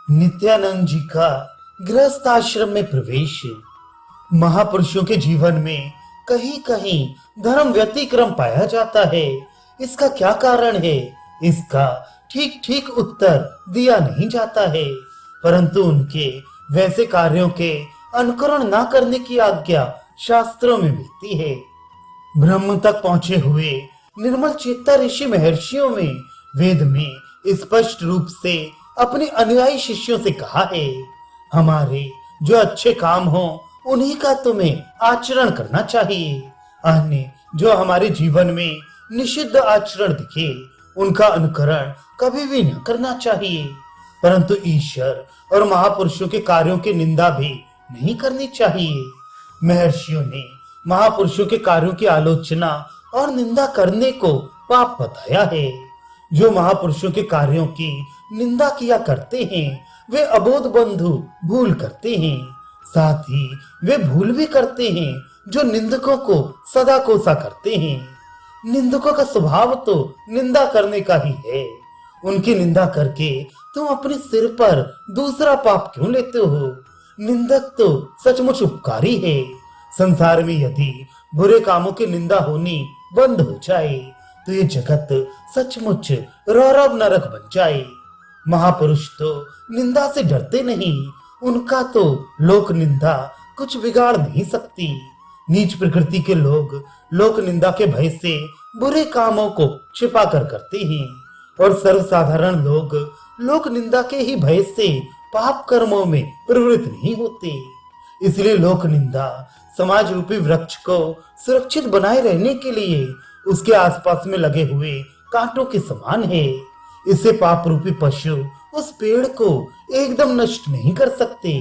नित्यानंद जी का गृहस्थ आश्रम में प्रवेश। महापुरुषों के जीवन में कहीं कहीं धर्म व्यतिक्रम पाया जाता है। इसका क्या कारण है? इसका ठीक ठीक उत्तर दिया नहीं जाता है, परंतु उनके वैसे कार्यों के अनुकरण न करने की आज्ञा शास्त्रों में मिलती है। ब्रह्म तक पहुंचे हुए निर्मल चेता ऋषि महर्षियों में वेद में स्पष्ट रूप से अपने अनुयायी शिष्यों से कहा है, हमारे जो अच्छे काम हो उन्हीं का तुम्हें आचरण करना चाहिए। अन्य जो हमारे जीवन में निषिद्ध आचरण दिखे उनका अनुकरण कभी भी न करना चाहिए। परंतु ईश्वर और महापुरुषों के कार्यों की निंदा भी नहीं करनी चाहिए। महर्षियों ने महापुरुषों के कार्यों की आलोचना और निंदा करने को पाप बताया है। जो महापुरुषों के कार्यों की निंदा किया करते हैं वे अबोध बंधु भूल करते हैं। साथ ही वे भूल भी करते हैं जो निंदकों को सदा कोसा करते हैं। निंदकों का स्वभाव तो निंदा करने का ही है। उनकी निंदा करके तुम अपने सिर पर दूसरा पाप क्यों लेते हो? निंदक तो सचमुच उपकारी है। संसार में यदि बुरे कामों की निंदा होनी बंद हो जाए तो ये जगत सचमुच रौरव नरक बन जाए। महापुरुष तो निंदा से डरते नहीं, उनका तो लोक निंदा कुछ बिगाड़ नहीं सकती। नीच प्रकृति के लोग लोक निंदा के भय से बुरे कामों को छिपा कर करते हैं और सर्वसाधारण लोग लोक निंदा के ही भय से पाप कर्मों में प्रवृत्त नहीं होते। इसलिए लोक निंदा समाज रूपी वृक्ष को सुरक्षित बनाए रहने के लिए उसके आसपास में लगे हुए कांटों के समान है। इससे पाप रूपी पशु उस पेड़ को एकदम नष्ट नहीं कर सकते।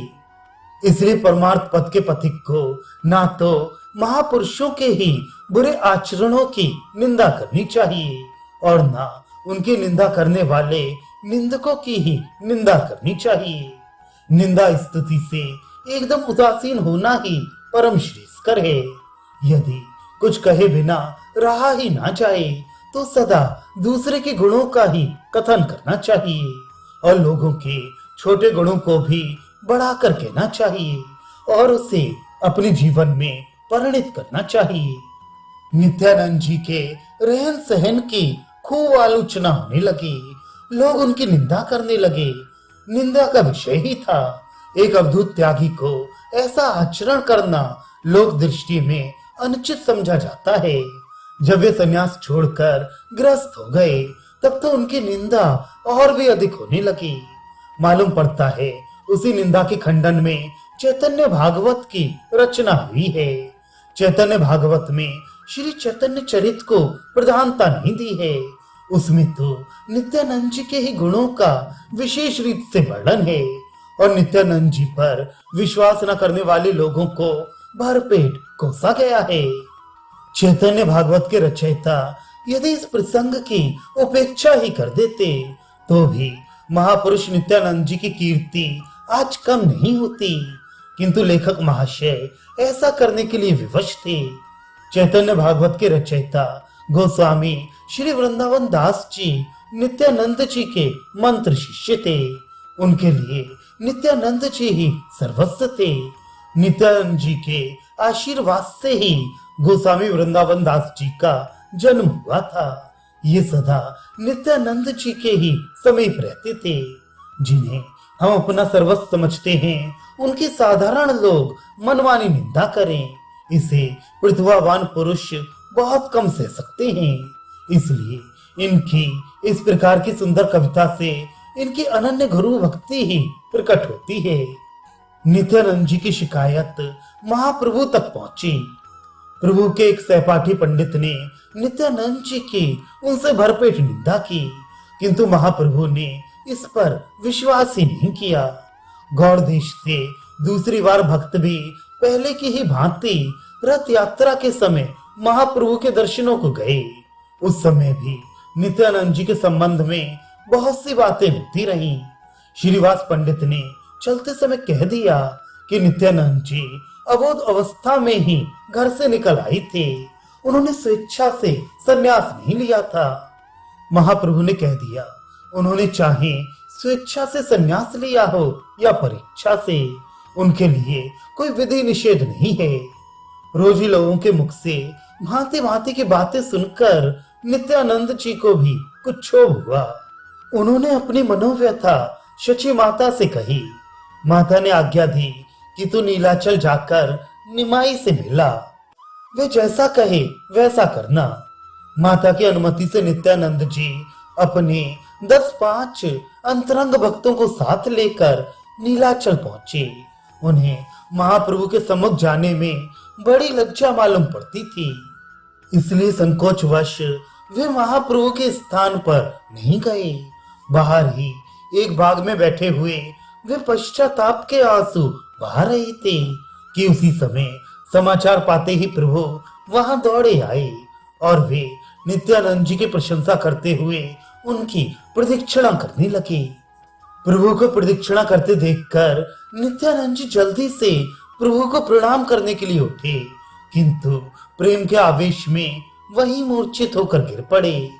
इसलिए परमार्थ पद के पथिक को ना तो महापुरुषों के ही बुरे आचरणों की निंदा करनी चाहिए और ना उनकी निंदा करने वाले निंदकों की ही निंदा करनी चाहिए। निंदा स्तुति से एकदम उदासीन होना ही परम श्रेष्ठकर है। यदि कुछ कहे बिना रहा ही ना जाए तो सदा दूसरे के गुणों का ही कथन करना चाहिए और लोगों के छोटे गुणों को भी बढ़ा कर कहना चाहिए और उसे अपने जीवन में परिणित करना चाहिए। नित्यानंद जी के रहन सहन की खूब आलोचना होने लगी। लोग उनकी निंदा करने लगे। निंदा का विषय ही था। एक अवधूत त्यागी को ऐसा आचरण करना लोक दृष्टि में अनुचित समझा जाता है। जब वे संन्यास छोड़कर ग्रस्त हो गए तब तो उनकी निंदा और भी अधिक होने लगी। मालूम पड़ता है उसी निंदा के खंडन में चैतन्य भागवत की रचना हुई है। चैतन्य भागवत में श्री चैतन्य चरित को प्रधानता नहीं दी है। उसमें तो नित्यानंद जी के ही गुणों का विशेष रीत से वर्णन है और नित्यानंद जी पर विश्वास न करने वाले लोगों को भरपेट कोसा गया है। चैतन्य भागवत के रचयिता यदि इस प्रसंग की उपेक्षा ही कर देते तो भी महापुरुष नित्यानंद जी की कीर्ति आज कम नहीं होती, किंतु लेखक महाशय ऐसा करने के लिए विवश थे। चैतन्य भागवत के रचयिता गोस्वामी श्री वृंदावन दास जी नित्यानंद जी के मंत्र शिष्य थे। उनके लिए नित्यानंद जी ही सर्वस्व थे। नित्यानंद जी के आशीर्वाद से ही गोस्वामी वृंदावन दास जी का जन्म हुआ था। ये सदा नित्यानंद जी के ही समीप रहते थे। जिन्हें हम अपना सर्वस्व समझते हैं उनकी साधारण लोग मनमानी निंदा करें, इसे प्रतिभावान पुरुष बहुत कम सह सकते हैं। इसलिए इनकी इस प्रकार की सुंदर कविता से इनकी अनन्य गुरु भक्ति ही प्रकट होती है। नित्यानंद जी की शिकायत महाप्रभु तक पहुंची। प्रभु के एक सहपाठी पंडित ने नित्यानंद जी की उनसे भरपेट निंदा की, किंतु महाप्रभु ने इस पर विश्वास ही नहीं किया। गौड़ देश से दूसरी बार भक्त भी पहले की ही भांति रथ यात्रा के समय महाप्रभु के दर्शनों को गए। उस समय भी नित्यानंद जी के संबंध में बहुत सी बातें होती रहीं। श्रीवास पंडित ने चलते समय कह दिया कि नित्यानंद जी अबोध अवस्था में ही घर से निकल आए थे। उन्होंने स्वेच्छा से संन्यास नहीं लिया था। महाप्रभु ने कह दिया, उन्होंने चाहे स्वेच्छा से संन्यास लिया हो या परीक्षा से, उनके लिए कोई विधि निषेध नहीं है। रोजी लोगों के मुख से भांति भांति की बातें सुनकर नित्यानंद जी को भी कुछ क्षोभ हुआ। उन्होंने अपनी मनोव्यथा शची माता से कही। माता ने आज्ञा दी कि तू नीलाचल जाकर निमाई से मिला, वे जैसा कहे वैसा करना। माता की अनुमति से नित्यानंद जी अपने 10-5 अंतरंग भक्तों को साथ लेकर नीलाचल पहुंचे। उन्हें महाप्रभु के सम्मुख जाने में बड़ी लज्जा मालूम पड़ती थी, इसलिए संकोचवश वे महाप्रभु के स्थान पर नहीं गए। बाहर ही एक बाग में बैठे हुए वे पश्चाताप के आंसू बहा रहे थे कि उसी समय समाचार पाते ही प्रभु वहां दौड़े आए और वे नित्यानंद जी की प्रशंसा करते हुए उनकी प्रदक्षिणा करने लगे। प्रभु को प्रदक्षिणा करते देखकर नित्यानंद जी जल्दी से प्रभु को प्रणाम करने के लिए उठे, किंतु प्रेम के आवेश में वही मूर्छित होकर गिर पड़े।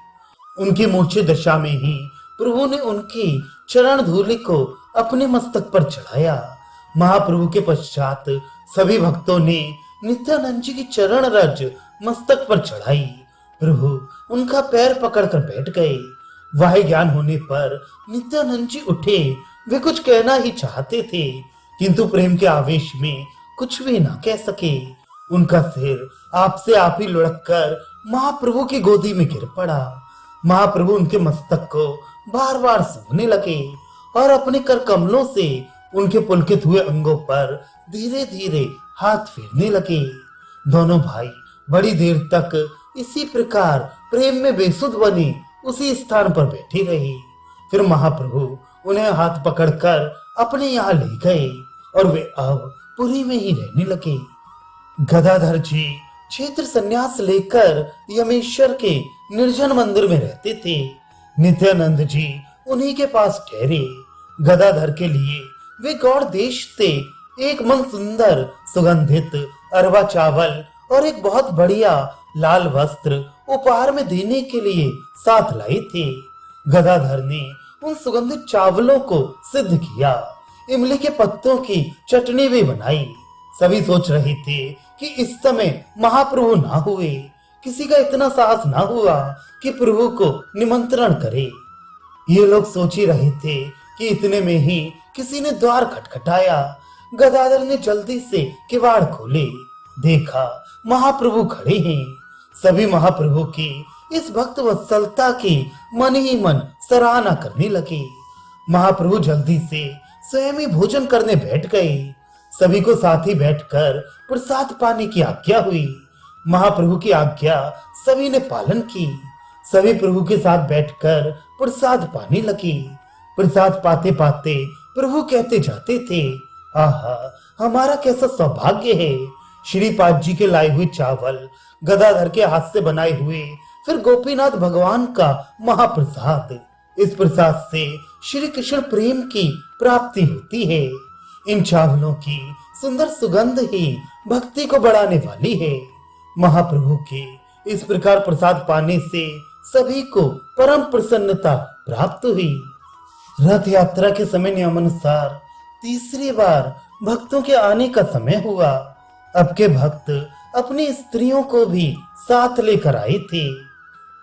उनकी मूर्छित दशा में ही प्रभु ने उनकी चरण धूलि को अपने मस्तक पर चढ़ाया। महाप्रभु के पश्चात सभी भक्तों ने नित्यानंद जी की चरण रज मस्तक पर चढ़ाई। प्रभु उनका पैर पकड़कर बैठ गए। वाह्य ज्ञान होने पर नित्यानंद जी उठे। वे कुछ कहना ही चाहते थे, किंतु प्रेम के आवेश में कुछ भी ना कह सके। उनका सिर आपसे आप ही लुढ़क कर महाप्रभु की गोदी में गिर पड़ा। महाप्रभु उनके मस्तक को बार बार सूंघने लगे और अपने कर कमलों से उनके पुलकित हुए अंगों पर धीरे धीरे हाथ फेरने लगे। दोनों भाई बड़ी देर तक इसी प्रकार प्रेम में बेसुध बने उसी स्थान पर बैठे रहे। फिर महाप्रभु उन्हें हाथ पकड़कर अपने यहाँ ले गए और वे अब पुरी में ही रहने लगे। गदाधर जी क्षेत्र संन्यास लेकर यमेश्वर के निर्जन मंदिर में रहते थे। नित्यानंद जी उन्हीं के पास ठहरे। गदाधर के लिए वे गौड़ देश से एक मन सुंदर सुगंधित अरवा चावल और एक बहुत बढ़िया लाल वस्त्र उपहार में देने के लिए साथ लाए थे। गदाधर ने उन सुगंधित चावलों को सिद्ध किया। इमली के पत्तों की चटनी भी बनाई। सभी सोच रहे थे कि इस समय महाप्रभु ना हुए, किसी का इतना साहस ना हुआ कि प्रभु को निमंत्रण करे। ये लोग सोच ही रहे थे कि इतने में ही किसी ने द्वार खटखटाया। गदाधर ने जल्दी से किवाड़ खोले। देखा महाप्रभु खड़े हैं। सभी महाप्रभु की इस भक्त वत्सलता की मन ही मन सराहना करने लगे। महाप्रभु जल्दी से स्वयं ही भोजन करने बैठ गए। सभी को साथ ही बैठकर प्रसाद पाने की आज्ञा हुई। महाप्रभु की आज्ञा सभी ने पालन की। सभी प्रभु के साथ बैठकर प्रसाद पाने लगे। प्रसाद पाते पाते प्रभु कहते जाते थे, आहा हमारा कैसा सौभाग्य है। श्रीपाद जी के लाए हुए चावल, गदाधर के हाथ से बनाए हुए, फिर गोपीनाथ भगवान का महाप्रसाद। इस प्रसाद से श्री कृष्ण प्रेम की प्राप्ति होती है। इन चावलों की सुंदर सुगंध ही भक्ति को बढ़ाने वाली है। महाप्रभु के इस प्रकार प्रसाद पाने से सभी को परम प्रसन्नता प्राप्त हुई। रथ यात्रा के समय नियमानुसार तीसरी बार भक्तों के आने का समय हुआ। अब के भक्त अपनी स्त्रियों को भी साथ लेकर आए थे।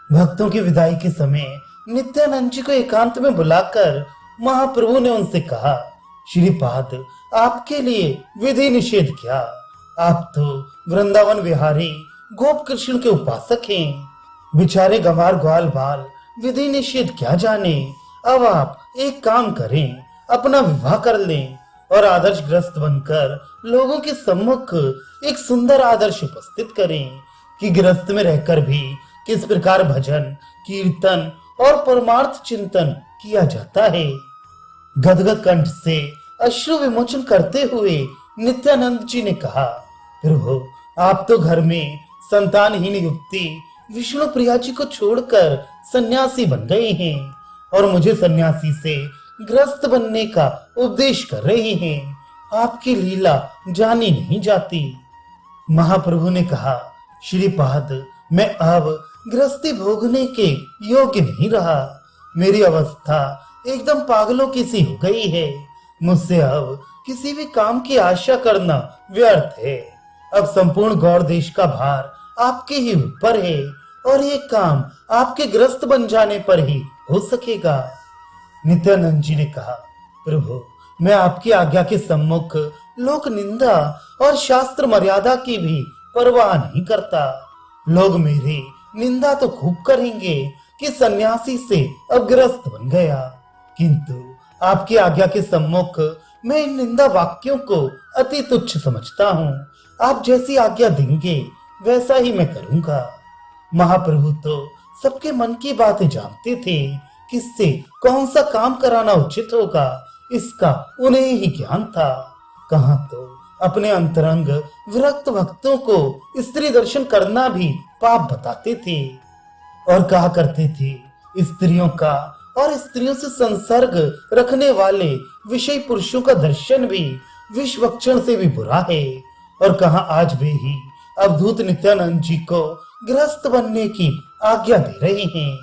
भक्तों की विदाई के समय नित्यानंद जी को एकांत में बुलाकर महाप्रभु ने उनसे कहा, श्रीपाद आपके लिए विधि निषेध क्या? आप तो वृंदावन विहारी गोप कृष्ण के उपासक हैं। बेचारे गंवार ग्वाल बाल विधि निषेध क्या जाने। अब आप एक काम करें, अपना विवाह कर लें और आदर्श ग्रस्त बनकर लोगों के सम्मुख एक सुंदर आदर्श उपस्थित करें कि गृहस्थ में रहकर भी किस प्रकार भजन, कीर्तन और परमार्थ चिंतन किया जाता है। गदगद कंठ से अश्रु विमोचन करते हुए नित्यानंद जी ने कहा, प्रभु आप तो घर में संतानहीन युवती विष्णु प्रिया जी को छोड़कर सन्यासी बन गए हैं और मुझे सन्यासी से ग्रस्त बनने का उपदेश कर रहे हैं। आपकी लीला जानी नहीं जाती। महाप्रभु ने कहा, श्रीपाद मैं अब गृहस्थी भोगने के योग्य नहीं रहा। मेरी अवस्था एकदम पागलों की सी हो गई है। मुझसे अब किसी भी काम की आशा करना व्यर्थ है। अब संपूर्ण गौड़ देश का भार आपके ही ऊपर है और ये काम आपके ग्रस्त बन जाने पर ही हो सकेगा। नित्यानंद जी ने कहा, प्रभु, मैं आपकी आज्ञा के सम्मुख लोक निंदा और शास्त्र मर्यादा की भी परवाह नहीं करता। लोग मेरी निंदा तो खूब करेंगे कि सन्यासी से अब ग्रस्त बन गया, किंतु आपकी आज्ञा के सम्मुख मैं इन निंदा वाक्यों को अति तुच्छ समझता हूँ। आप जैसी आज्ञा देंगे वैसा ही मैं करूंगा। महाप्रभु तो सबके मन की बातें जानते थे, किससे कौन सा काम कराना उचित होगा इसका उन्हें ही ज्ञान था। कहाँ तो अपने अंतरंग विरक्त भक्तों को स्त्री दर्शन करना भी पाप बताते थे और कहा करते थे, स्त्रियों का और स्त्रियों से संसर्ग रखने वाले विषय पुरुषों का दर्शन भी विषभक्षण से भी बुरा है। और कहा आज वे ही अवधूत नित्यानंद जी को गृहस्थ बनने की आज्ञा दे रहे हैं।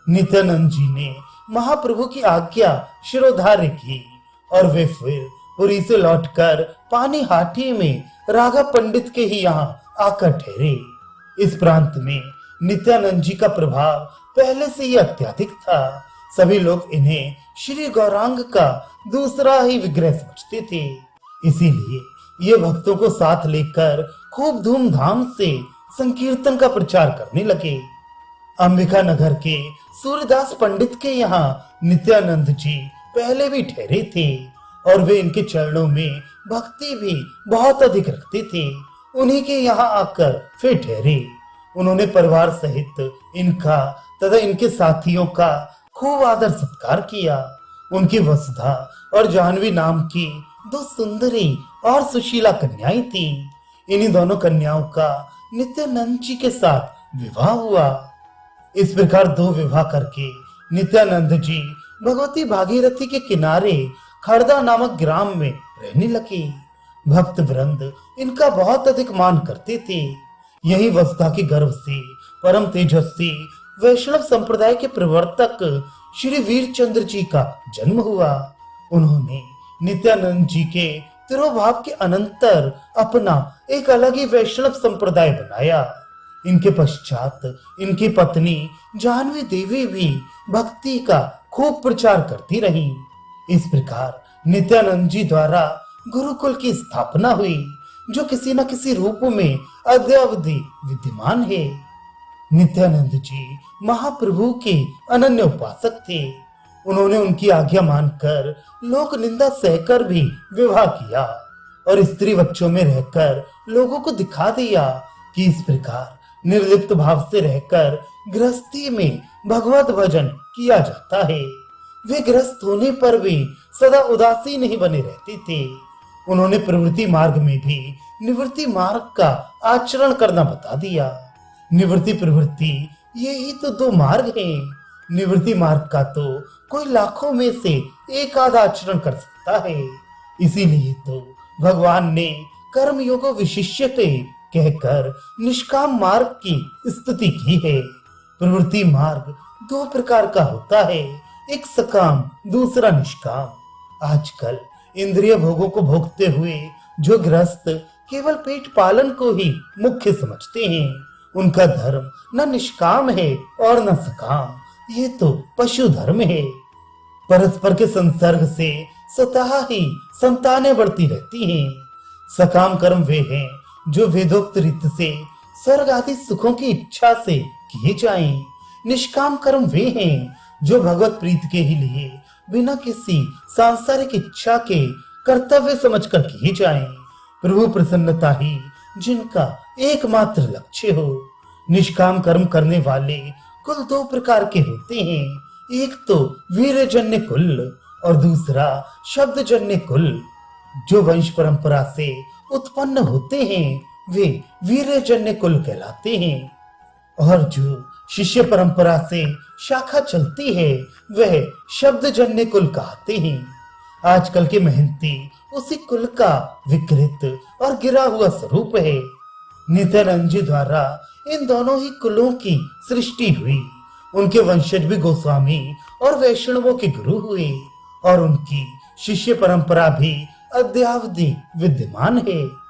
नित्यानंद जी ने महाप्रभु की आज्ञा शिरोधार्य की और वे फिर पुरी से लौटकर पानी हाटी में राघव पंडित के ही यहाँ आकर ठहरे। इस प्रांत में नित्यानंद जी का प्रभाव पहले से ही अत्यधिक था। सभी लोग इन्हें श्री गौरांग का दूसरा ही विग्रह समझते थे, इसीलिए ये भक्तों को साथ लेकर खूब धूमधाम से संकीर्तन का प्रचार करने लगे। अंबिका नगर के सूर्यदास पंडित के यहाँ नित्यानंद जी पहले भी ठहरे थे और वे इनके चरणों में भक्ति भी बहुत अधिक रखते थे। उन्हीं के यहाँ आकर फिर ठहरे। उन्होंने परिवार सहित इनका तथा इनके साथियों का खूब आदर सत्कार किया। उनकी वसुधा और जाह्नवी नाम की दो सुंदरी और सुशीला कन्याएं थी। इन्हीं दोनों कन्याओं का नित्यानंद जी के साथ विवाह हुआ। इस प्रकार दो विवाह करके नित्यानंद जी भगवती भागीरथी के किनारे खड़दा नामक ग्राम में रहने लगे। भक्त वृंद इनका बहुत अधिक मान करते थे। यही वसुधा के गर्भ से परम तेजस्वी वैष्णव संप्रदाय के प्रवर्तक श्री वीरचंद्र जी का जन्म हुआ। उन्होंने नित्यानंद जी के तिरोभाव के अनंतर अपना एक अलग ही वैष्णव संप्रदाय बनाया। इनके पश्चात इनकी पत्नी जाह्नवी देवी भी भक्ति का खूब प्रचार करती रही। इस प्रकार नित्यानंद जी द्वारा गुरुकुल की स्थापना हुई, जो किसी न किसी रूप में अद्यावधि विद्यमान है। नित्यानंद जी महाप्रभु के अनन्य उपासक थे। उन्होंने उनकी आज्ञा मानकर लोक निंदा सहकर भी विवाह किया और स्त्री बच्चों में रहकर लोगों को दिखा दिया कि इस प्रकार निर्लिप्त भाव से रहकर गृहस्थी में भगवत भजन किया जाता है। वे गृहस्थ होने पर भी सदा उदासीन नहीं बने रहते थे। उन्होंने प्रवृत्ति मार्ग में भी निवृत्ति मार्ग का आचरण करना बता दिया। निवृत्ति प्रवृत्ति ये ही तो दो मार्ग हैं। निवृत्ति मार्ग का तो कोई लाखों में से एक आध आचरण कर सकता है। इसीलिए तो भगवान ने कर्म योगो विशिष्यते कहकर निष्काम मार्ग की स्तुति की है। प्रवृत्ति मार्ग दो प्रकार का होता है, एक सकाम, दूसरा निष्काम। आजकल इंद्रिय भोगों को भोगते हुए जो गृहस्थ केवल पेट पालन को ही मुख्य समझते हैं, उनका धर्म न निष्काम है और न सकाम, ये तो पशु धर्म है। परस्पर के संसर्ग से स्वतः ही संतानें बढ़ती रहती हैं। सकाम कर्म वे हैं जो वेदोक्त रीत से स्वर्ग आदि सुखों की इच्छा से किए जाएं। निष्काम कर्म वे हैं जो भगवत प्रीत के ही लिए बिना किसी सांसारिक इच्छा के कर्तव्य समझकर किए जाएं। प्रभु प्रसन्नता ही जिनका एकमात्र लक्ष्य हो। निष्काम कर्म करने वाले कुल दो प्रकार के होते हैं, एक तो वीरजन्य कुल और दूसरा शब्दजन्य कुल। जो वंश परंपरा से उत्पन्न होते हैं वे वीरजन्य कुल कहलाते हैं और जो शिष्य परंपरा से शाखा चलती है वह शब्दजन्य कुल कहते हैं। आजकल के मेहनती उसी कुल का विकृत और गिरा हुआ स्वरूप है। नित्यानंद जी द्वारा इन दोनों ही कुलों की सृष्टि हुई। उनके वंशज भी गोस्वामी और वैष्णवों के गुरु हुए और उनकी शिष्य परंपरा भी अद्यावधि विद्यमान है।